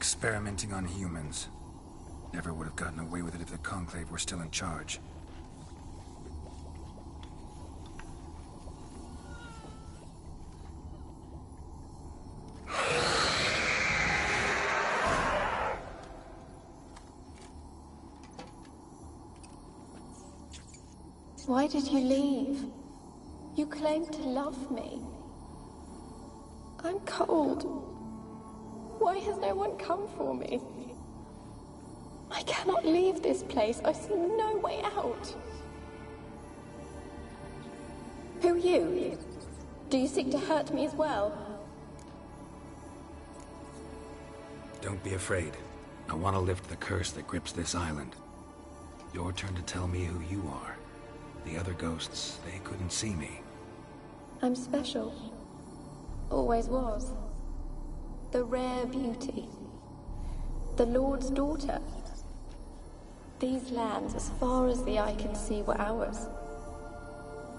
Experimenting on humans. Never would have gotten away with it if the Conclave were still in charge. Why did you leave? You claimed to love me. I'm cold. Why has no one come for me? I cannot leave this place. I see no way out. Who are you? Do you seek to hurt me as well? Don't be afraid. I want to lift the curse that grips this island. Your turn to tell me who you are. The other ghosts, they couldn't see me. I'm special. Always was. The rare beauty. The Lord's daughter. These lands, as far as the eye can see, were ours.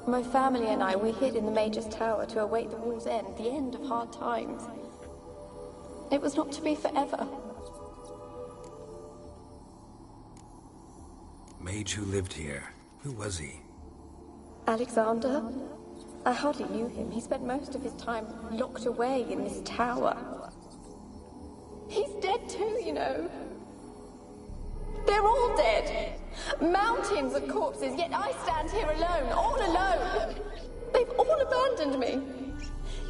My family and I, we hid in the Mage's Tower to await the war's end, the end of hard times. It was not to be forever. Mage who lived here. Who was he? Alexander? I hardly knew him. He spent most of his time locked away in this tower. He's dead too, you know. They're all dead. Mountains of corpses, yet I stand here alone, all alone. They've all abandoned me.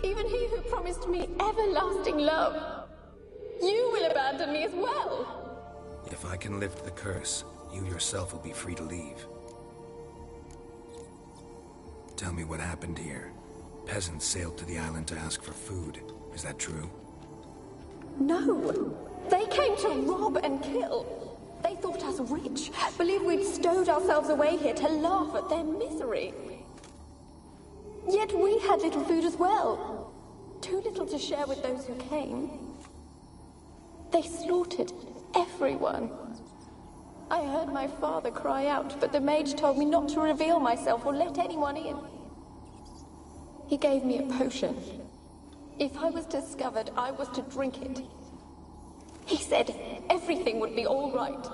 Even he who promised me everlasting love. You will abandon me as well. If I can lift the curse, you yourself will be free to leave. Tell me what happened here. Peasants sailed to the island to ask for food. Is that true? No. They came to rob and kill. They thought us rich, believed we'd stowed ourselves away here to laugh at their misery. Yet we had little food as well. Too little to share with those who came. They slaughtered everyone. I heard my father cry out, but the mage told me not to reveal myself or let anyone in. He gave me a potion. If I was discovered, I was to drink it. He said everything would be all right.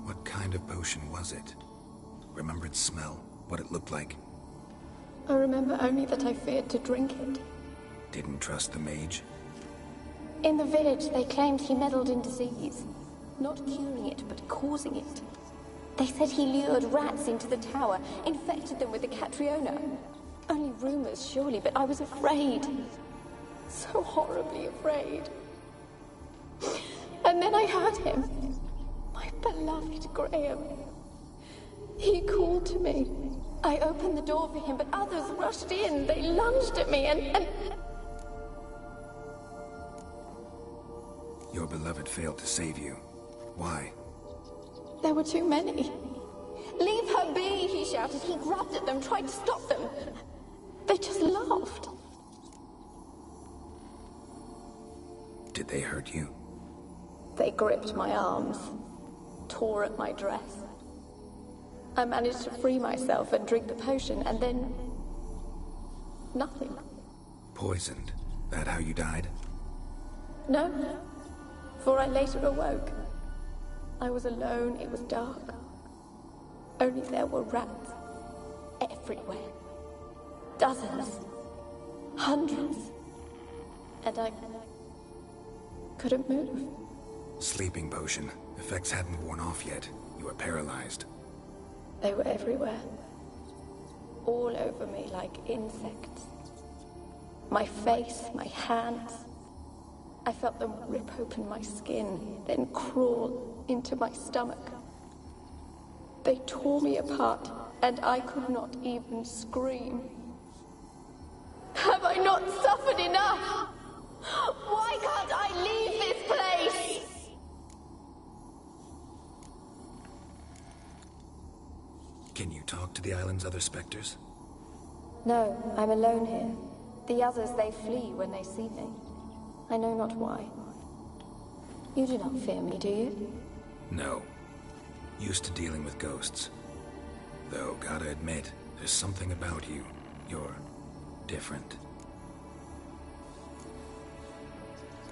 What kind of potion was it? Remember its smell? What it looked like? I remember only that I feared to drink it. Didn't trust the mage? In the village, they claimed he meddled in disease. Not curing it, but causing it. They said he lured rats into the tower, infected them with the Catriona. Only rumors, surely, but I was afraid. So horribly afraid. And then I heard him. My beloved Graham. He called to me. I opened the door for him, but others rushed in. They lunged at me and... Your beloved failed to save you. Why? There were too many. Leave her be, he shouted. He grabbed at them, tried to stop them. They just laughed. Did they hurt you? They gripped my arms, tore at my dress. I managed to free myself and drink the potion, and then... nothing. Poisoned? That how you died? No, for I later awoke. I was alone, it was dark. Only there were rats everywhere. Dozens. Hundreds. And I couldn't move. Sleeping potion. Effects hadn't worn off yet. You were paralyzed. They were everywhere. All over me like insects. My face, my hands. I felt them rip open my skin, then crawl into my stomach. They tore me apart, and I could not even scream. Have I not suffered enough? Why can't I leave this place? Can you talk to the island's other specters? No, I'm alone here. The others, they flee when they see me. I know not why. You do not fear me, do you? No. Used to dealing with ghosts. Though, gotta admit, there's something about you. You're different.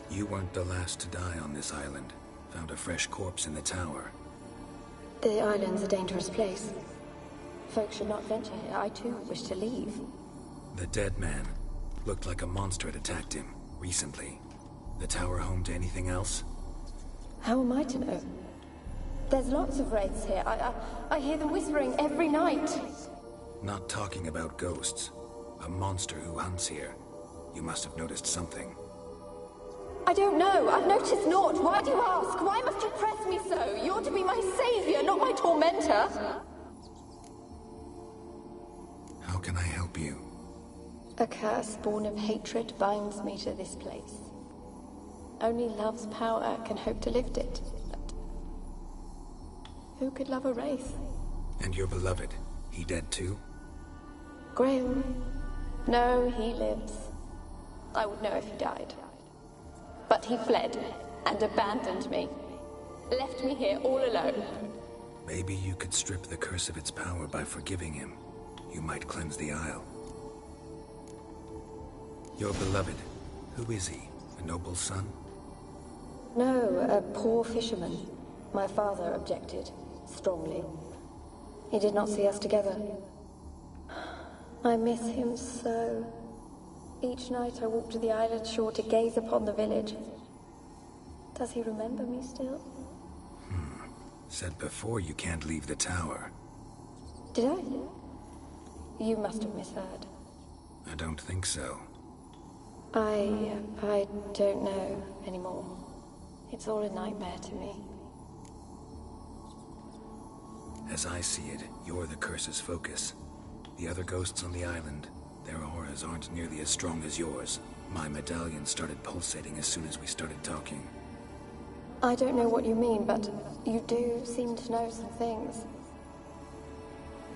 You weren't the last to die on this island. Found a fresh corpse in the tower. The island's a dangerous place. Folks should not venture here. I too wish to leave. The dead man. Looked like a monster had attacked him, recently. The tower home to anything else? How am I to know? There's lots of wraiths here. I hear them whispering every night. Not talking about ghosts. A monster who hunts here. You must have noticed something. I don't know. I've noticed naught. Why do you ask? Why must you press me so? You're to be my savior, not my tormentor. How can I help you? A curse born of hatred binds me to this place. Only love's power can hope to lift it. But who could love a wraith? And your beloved, he dead too? Graham? No, he lives. I would know if he died. But he fled and abandoned me. Left me here all alone. Maybe you could strip the curse of its power by forgiving him. You might cleanse the Isle. Your beloved, who is he? A noble son? No, a poor fisherman. My father objected, strongly. He did not see us together. I miss him so. Each night I walk to the island shore to gaze upon the village. Does he remember me still? Said before you can't leave the tower. Did I? You must have misheard. I don't think so. I don't know anymore. It's all a nightmare to me. As I see it, you're the curse's focus. The other ghosts on the island, their auras aren't nearly as strong as yours. My medallion started pulsating as soon as we started talking. I don't know what you mean, but you do seem to know some things.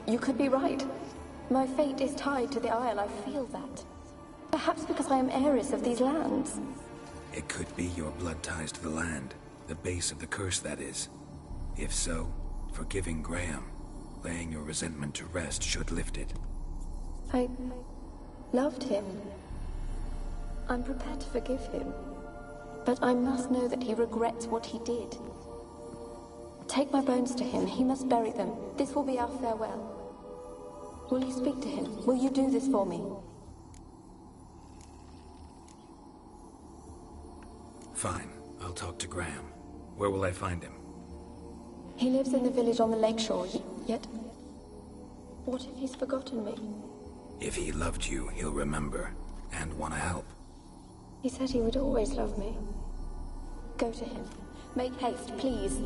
You could be right. My fate is tied to the Isle, I feel that. Perhaps because I am heiress of these lands. It could be your blood ties to the land, the base of the curse, that is. If so, forgiving Graham, laying your resentment to rest should lift it. I loved him. I'm prepared to forgive him. But I must know that he regrets what he did. Take my bones to him. He must bury them. This will be our farewell. Will you speak to him? Will you do this for me? Fine. I'll talk to Graham. Where will I find him? He lives in the village on the lakeshore, yet... What if he's forgotten me? If he loved you, he'll remember, and want to help. He said he would always love me. Go to him. Make haste, please.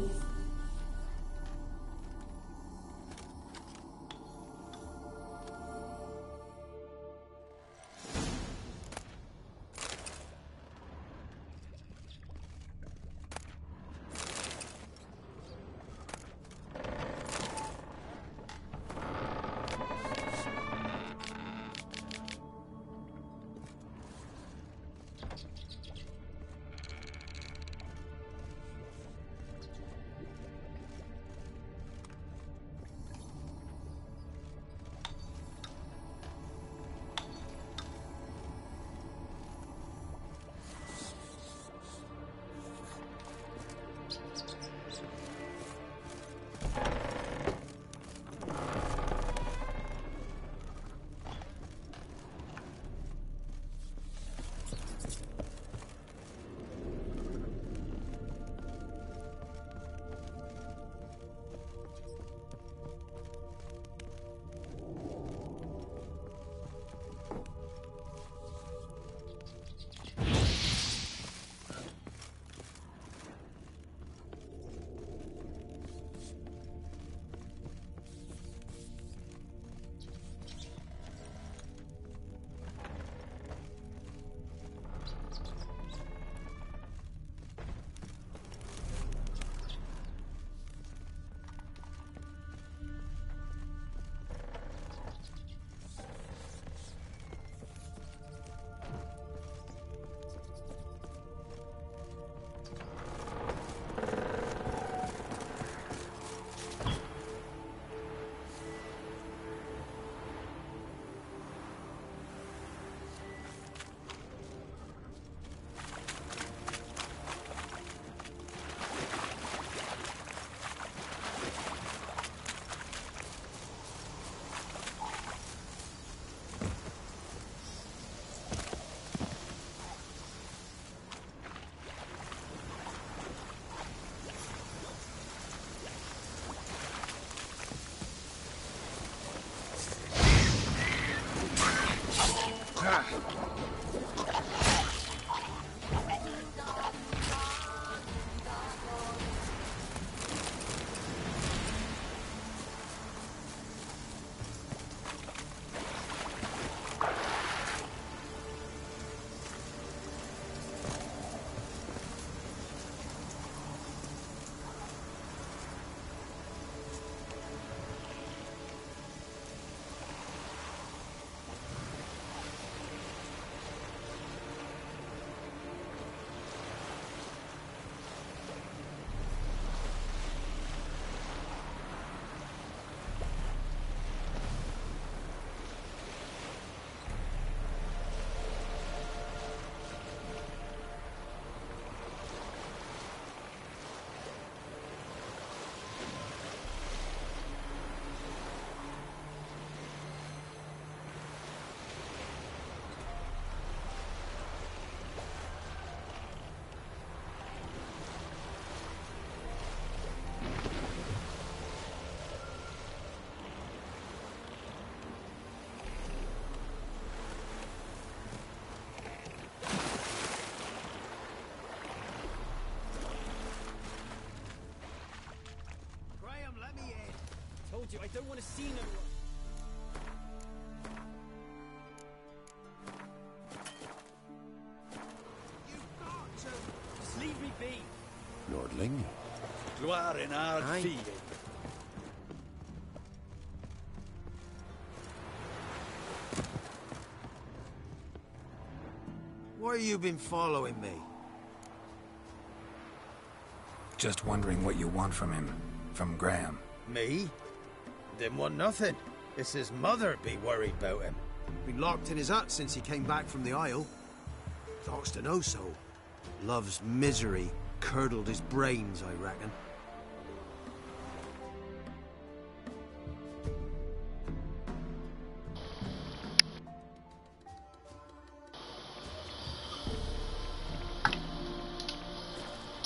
told you, I don't want to see no one. You've got to... Just leave me be. Lordling? Gloire in our fie. Why you been following me? Just wondering what you want from him. From Graham. Me? Didn't want nothing. It's his mother be worried about him. Been locked in his hut since he came back from the Isle. Talks to no soul. Love's misery curdled his brains, I reckon.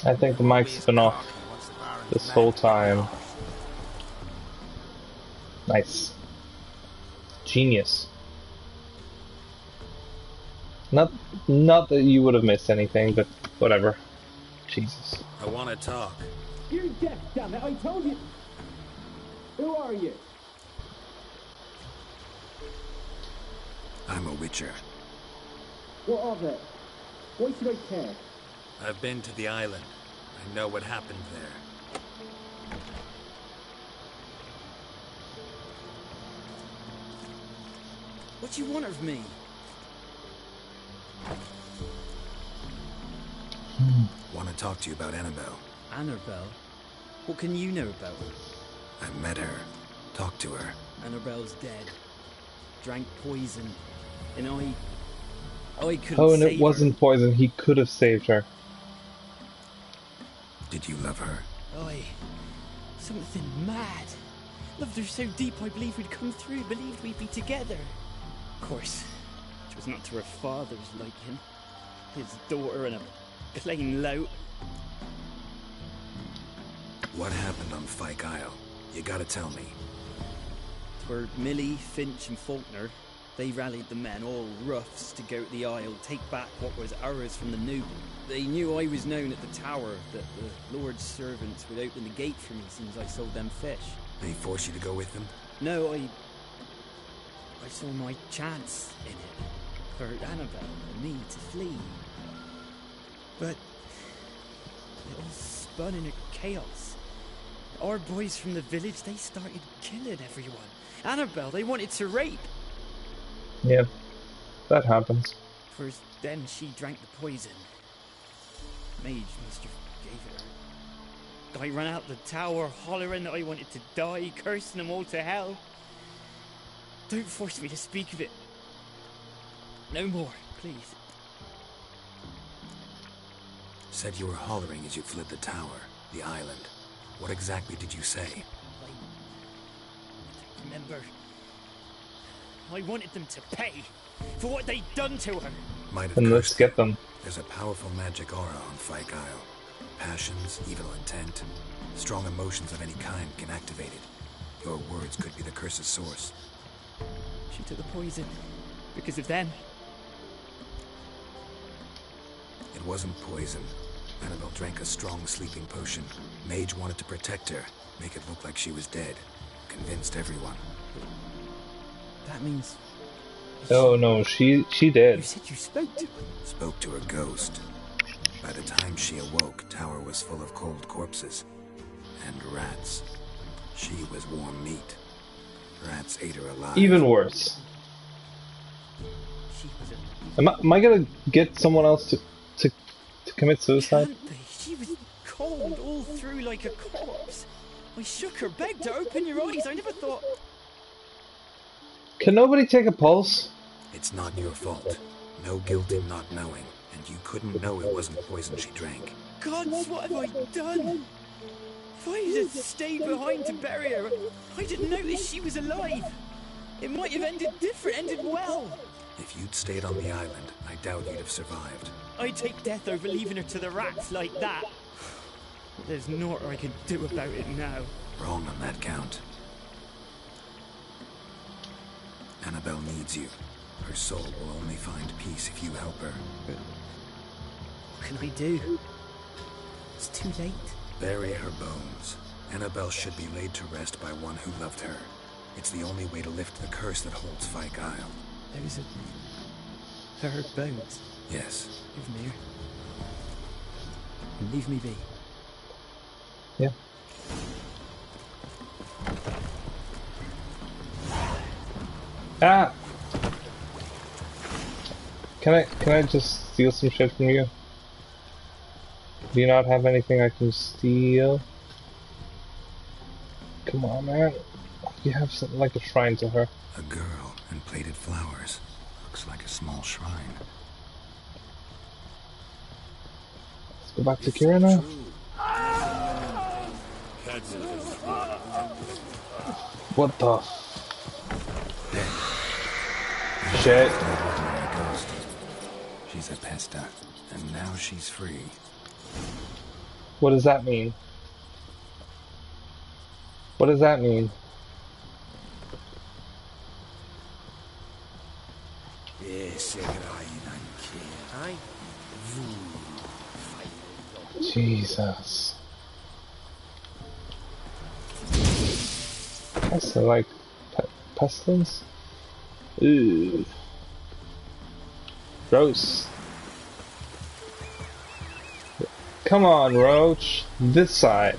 I think the mic's been off this whole time. Nice. Genius. Not that you would have missed anything, but whatever. Jesus. I want to talk. You're deaf, damn it, I told you. Who are you? I'm a Witcher. What of it? Why should I care? I've been to the island. I know what happened there. What do you want of me? Want to talk to you about Annabelle. Annabelle? What can you know about her? I met her. Talked to her. Annabelle's dead. Drank poison. And I couldn't Oh, and save it wasn't poison. He could have saved her. Did you love her? Something mad. Loved her so deep I believed we'd come through, believed we'd be together. Of course, it was not to her father's liking. His daughter and a plain lout. What happened on Fyke Isle? You gotta tell me. Twere Millie, Finch and Faulkner. They rallied the men, all roughs, to go to the Isle, take back what was ours from the noble. They knew I was known at the tower, that the Lord's servants would open the gate for me since I sold them fish. They force you to go with them? No, I saw my chance in it, for Annabelle and me to flee. But it all spun in a chaos. Our boys from the village, they started killing everyone. Annabelle, they wanted to rape. Yeah, that happens. First, then she drank the poison. Mage must have gave it her. I ran out the tower, hollering that I wanted to die, cursing them all to hell. Don't force me to speak of it. No more, please. Said you were hollering as you fled the tower, the island. What exactly did you say? I don't remember. I wanted them to pay for what they'd done to her. Might have And let's cursed. get them. There's a powerful magic aura on Fyke Isle. Passions, evil intent, strong emotions of any kind can activate it. Your words could be the curse's source. She took the poison because of them. It wasn't poison. Annabelle drank a strong sleeping potion. Mage wanted to protect her, make it look like she was dead. Convinced everyone. That means... Oh no, she You did. said you spoke to her. Spoke to her ghost. By the time she awoke, tower was full of cold corpses. And rats. She was warm meat. Rats ate her alive. Even worse. She was a... Am I gonna get someone else to commit suicide? Can't be. She was cold all through like a corpse. I shook her, begged her, open your eyes. I never thought... Can nobody take a pulse? It's not your fault. No guilt in not knowing. And you couldn't know it wasn't poison she drank. Gods, what have I done? If I had stayed behind to bury her, I didn't notice she was alive. It might have ended different, ended well. If you'd stayed on the island, I doubt you'd have survived. I'd take death over leaving her to the rats like that. There's naught I can do about it now. Wrong on that count. Annabelle needs you. Her soul will only find peace if you help her. What can I do? It's too late. Bury her bones, Annabelle should be laid to rest by one who loved her. It's the only way to lift the curse that holds Fyke Isle. There is her bones. Yes. Give me here. And leave me be. Yeah. Ah! Can I just steal some shit from you? Do you not have anything I can steal? Come on, man. You have something like a shrine to her. A girl and plated flowers. Looks like a small shrine. Let's go back to Kira now. What the? Shit. She's a pesta, and now she's free. What does that mean? What does that mean? Jesus. That's like pestilence? Ooh. Gross. Come on, Roach. This side.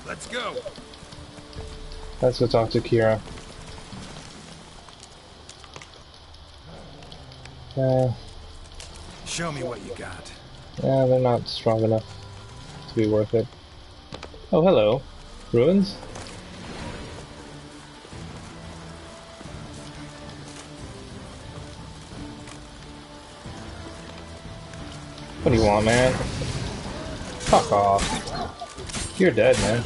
Let's go. Let's go talk to Kira. Show me what you got. Yeah, they're not strong enough to be worth it. Oh, hello. Ruins? What do you want, man? Fuck off. You're dead, man.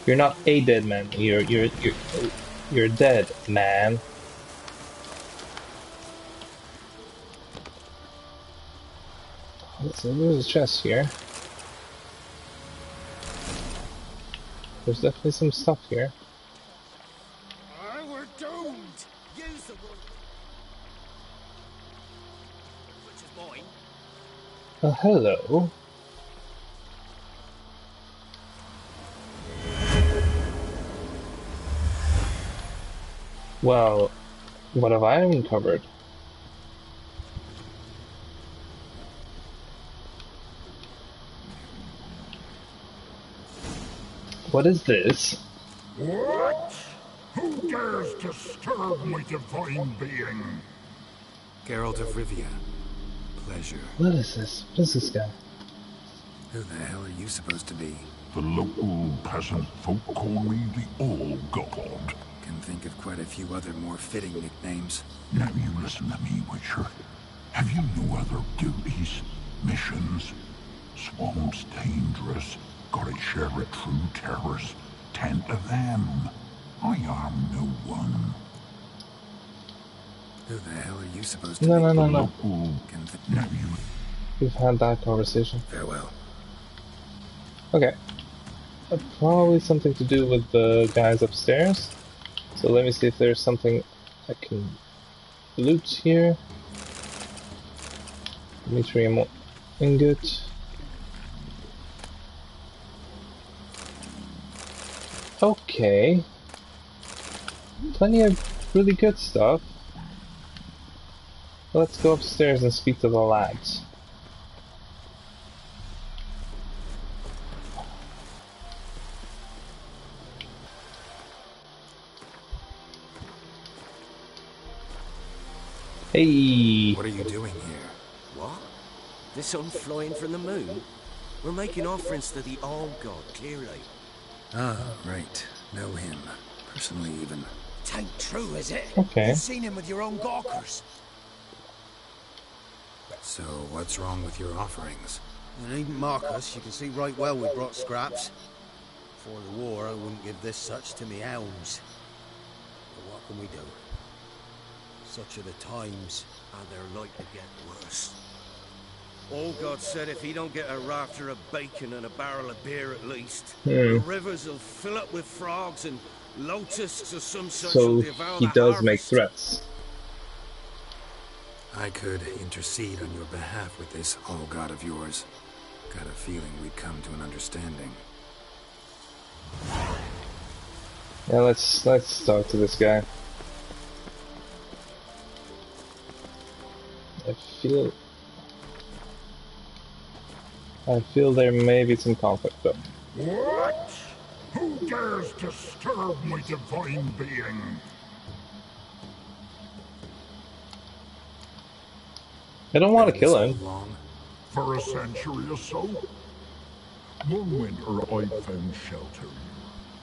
You're not a dead man. You're dead, man. So there's a chest here. There's definitely some stuff here. We're doomed. Use the one. Which is mine. Oh, hello. Well, what have I uncovered? What is this? What? Who dares disturb my divine being? Geralt of Rivia. Pleasure. What is this? What is this guy? Who the hell are you supposed to be? The local peasant folk call me the All-God. Can think of quite a few other more fitting nicknames. Now you listen to me, Witcher. Have you no other duties? Missions? Swamps dangerous. Gotta share a true terrorist. Tend to them. I am no one. Who the hell are you supposed to be? No. Local... Now you... We've had that conversation. Farewell. Okay. Probably something to do with the guys upstairs. So let me see if there's something I can loot here. Metrium ingot. Okay. Plenty of really good stuff. Let's go upstairs and speak to the lads. Hey! What are you doing here? What? The sun flying from the moon? We're making offerings to the All-God, clearly. Ah, right. Know him. Personally, even. Tain't true, is it? Okay. You've seen him with your own gawkers. So, what's wrong with your offerings? You needn't mock us. You can see right well we brought scraps. Before the war, I wouldn't give this such to me hounds. But what can we do? Such are the times. And they're like to get worse. All-God said if he don't get a rafter of bacon and a barrel of beer at least, the rivers will fill up with frogs and locusts or some such So will devour he the does harvest. make threats. I could intercede on your behalf with this all-god of yours. Got a feeling we'd come to an understanding. Yeah, let's talk to this guy. I feel there may be some conflict though. What? Who dares disturb my divine being? I don't want to kill him. For a century or so. One winter I found shelter.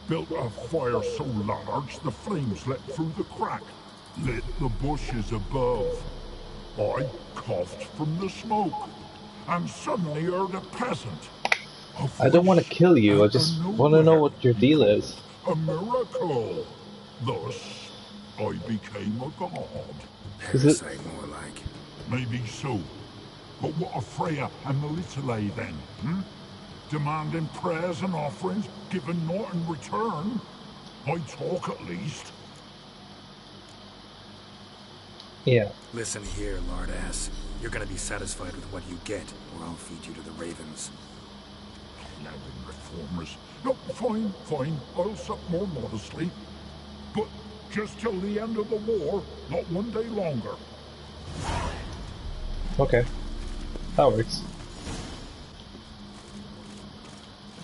Built a fire so large the flames leapt through the crack, lit the bushes above. I coughed from the smoke, and suddenly heard a peasant. I don't want to kill you, I just want to know what your deal is. A miracle. Thus, I became a god. Parasite, more like. Maybe so. But what of Freya and the Little then, demanding prayers and offerings, given naught in return? I talk at least. Yeah. Listen here, lard ass. You're gonna be satisfied with what you get, or I'll feed you to the ravens. Louding reformers. No, fine. I'll sup more modestly. But just till the end of the war, not one day longer. Okay. That works.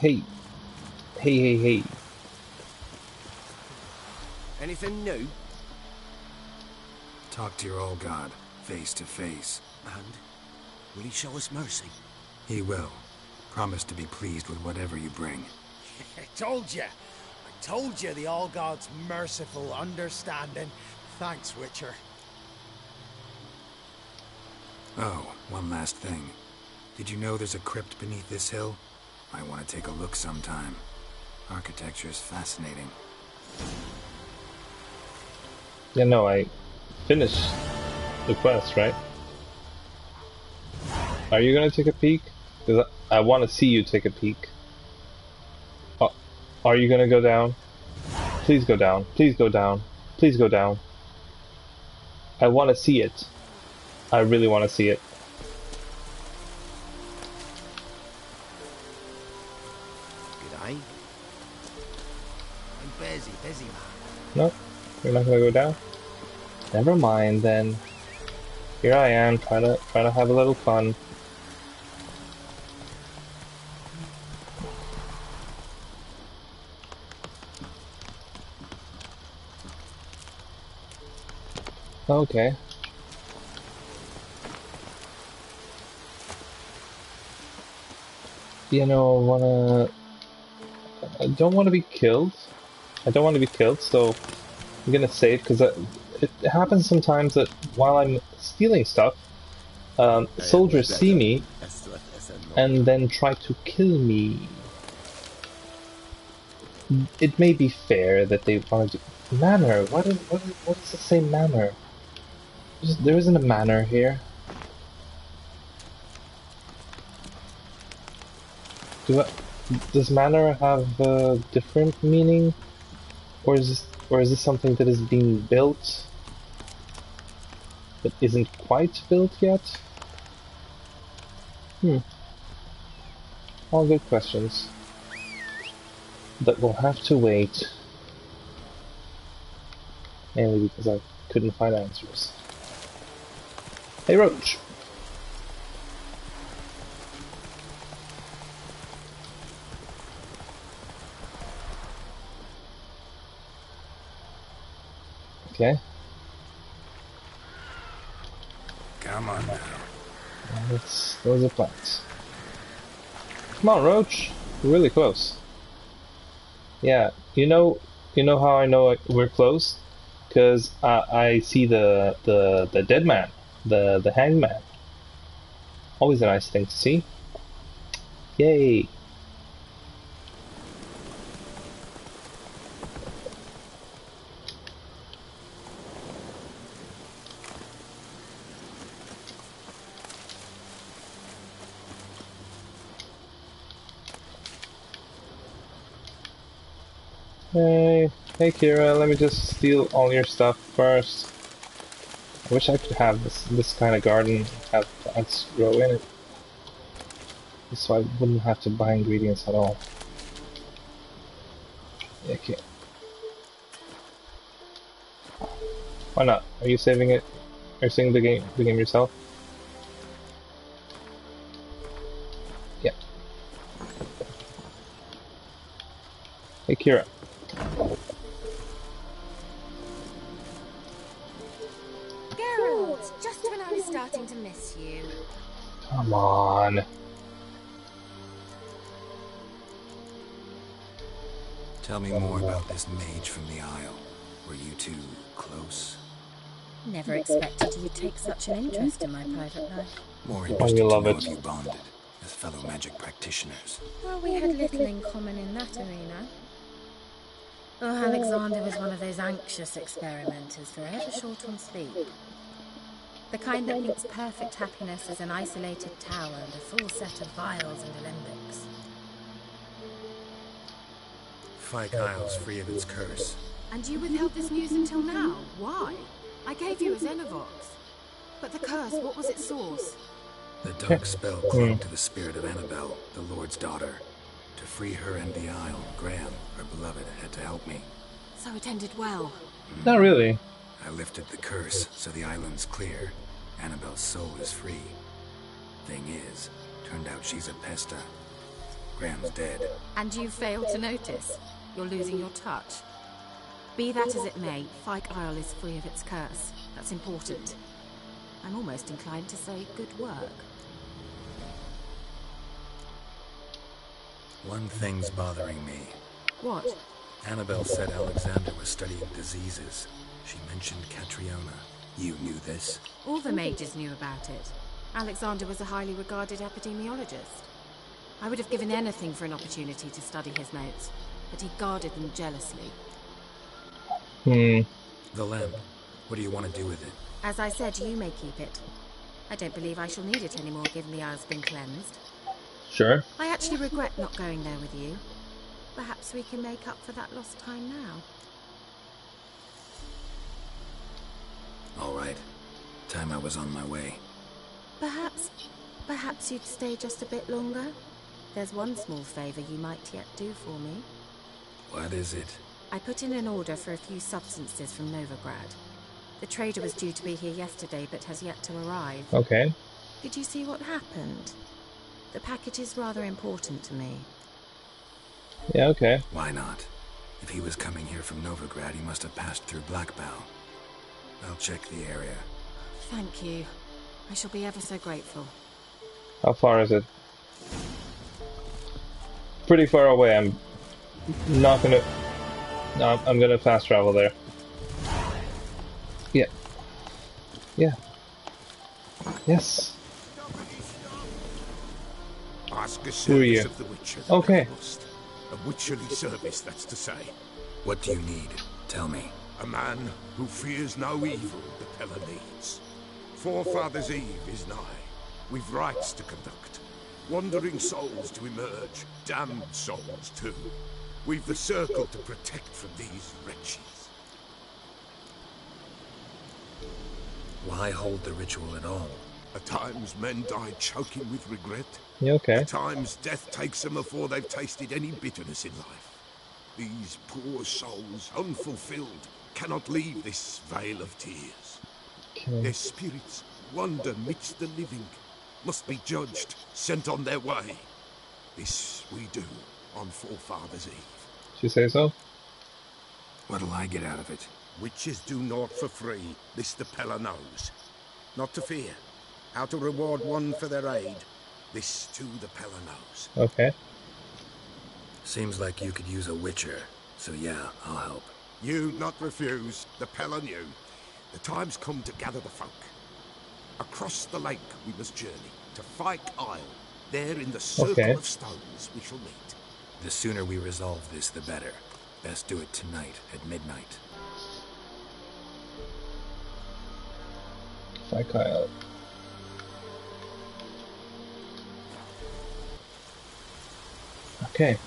Hey. Hey. Anything new? Talk to your old god, face to face. And? Will he show us mercy? He will. Promise to be pleased with whatever you bring. I told you the All God's merciful, understanding. Thanks, Witcher. Oh, one last thing. Did you know there's a crypt beneath this hill? I want to take a look sometime. Architecture's fascinating. Yeah, no, I finished the quest, right? Are you gonna take a peek? Because I want to see you take a peek. Are you gonna go down? Please go down. Please go down. Please go down. I want to see it. I really want to see it. G'day. I'm busy, man. No, you're not gonna go down. Never mind then. Here I am, trying to have a little fun. Okay. You know, I don't want to be killed. So I'm gonna save, because it happens sometimes that while I'm stealing stuff, soldiers see me and then try to kill me. It may be fair that they want to do manor. What is the same manor? There isn't a manor here. Does manor have a different meaning, or is this something that is being built but isn't quite built yet? All good questions that will have to wait, mainly because I couldn't find answers. Hey, Roach! Okay. Come on now. Those are plants. Come on, Roach. We're really close. Yeah, you know how I know we're close? Because I see the dead man, the hanged man. Always a nice thing to see. Yay! Hey Kira, let me just steal all your stuff first. I wish I could have this kind of garden, have plants grow in it. So I wouldn't have to buy ingredients at all. Okay. Why not? Are you saving it? Are you saving the game yourself? Yeah. Hey, Kira. Geralt, just when I was starting to miss you. Come on. Tell me more about this mage from the Isle. Were you two close? Never expected you'd take such an interest in my private life. More interested love to know it. if you bonded as fellow magic practitioners. Well, we had little in common in that arena. Oh, Alexander was one of those anxious experimenters, forever short on sleep. The kind that thinks perfect happiness is an isolated tower and a full set of vials and alembics. Fyke Isle's free of its curse. And you withheld this news until now? Why? I gave you a Xenovox. But the curse, what was its source? The dark spell clung to the spirit of Annabelle, the Lord's daughter. To free her and the Isle, Graham, her beloved, had to help me. So it ended well. Not really. I lifted the curse, so the island's clear. Annabelle's soul is free. Thing is, turned out she's a pesta. Graham's dead. And you failed to notice. You're losing your touch. Be that as it may, Fyke Isle is free of its curse. That's important. I'm almost inclined to say good work. One thing's bothering me. What? Annabelle said Alexander was studying diseases. She mentioned Catriona. You knew this? All the mages knew about it. Alexander was a highly regarded epidemiologist. I would have given anything for an opportunity to study his notes, but he guarded them jealously. The lamp. What do you want to do with it? As I said, you may keep it. I don't believe I shall need it anymore, given the Isle's been cleansed. Sure. I actually regret not going there with you. Perhaps we can make up for that lost time now. All right. Time I was on my way. Perhaps you'd stay just a bit longer? There's one small favor you might yet do for me. What is it? I put in an order for a few substances from Novigrad. The trader was due to be here yesterday, but has yet to arrive. Okay. Did you see what happened? The package is rather important to me. Yeah, okay. Why not? If he was coming here from Novigrad, he must have passed through Blackbow. I'll check the area. Thank you. I shall be ever so grateful. How far is it? Pretty far away. I'm not gonna... No, I'm gonna fast travel there. Yeah. Yeah. Yes. Ask a Who are you? service of the Witcher. Okay. A witcherly service, that's to say. What do you need? Tell me. A man who fears no evil the Pella needs. Forefathers' Eve is nigh. We've rites to conduct. Wandering souls to emerge. Damned souls too. We've the circle to protect from these wretches. Why hold the ritual at all? At times men die choking with regret. Yeah, okay. At times death takes them before they've tasted any bitterness in life. These poor souls, unfulfilled, cannot leave this vale of tears. Okay. Their spirits wander midst the living, must be judged, sent on their way. This we do on Forefathers' Eve. Did you say so? What'll I get out of it? Witches do naught for free, this the Pella knows. Not to fear. How to reward one for their aid, this too the Pella knows. Okay. Seems like you could use a witcher, so yeah, I'll help. You not refuse, the Pella knew. The time's come to gather the folk. Across the lake we must journey, to Fyke Isle. There in the circle of stones we shall meet. The sooner we resolve this, the better. Best do it tonight, at midnight. Fyke Isle. Okay.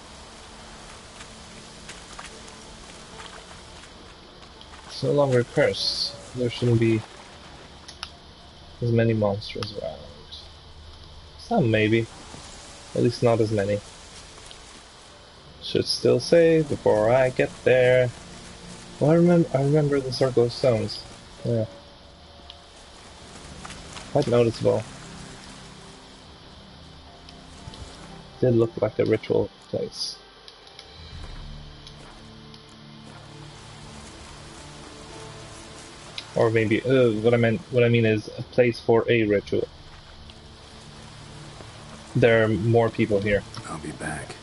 It's no longer cursed. There shouldn't be as many monsters around. Some maybe. At least not as many. Should still save before I get there. Well, I remember the Circle of Stones. Yeah. Quite noticeable. Did look like a ritual place. Or maybe what I mean is a place for a ritual. There are more people here. I'll be back.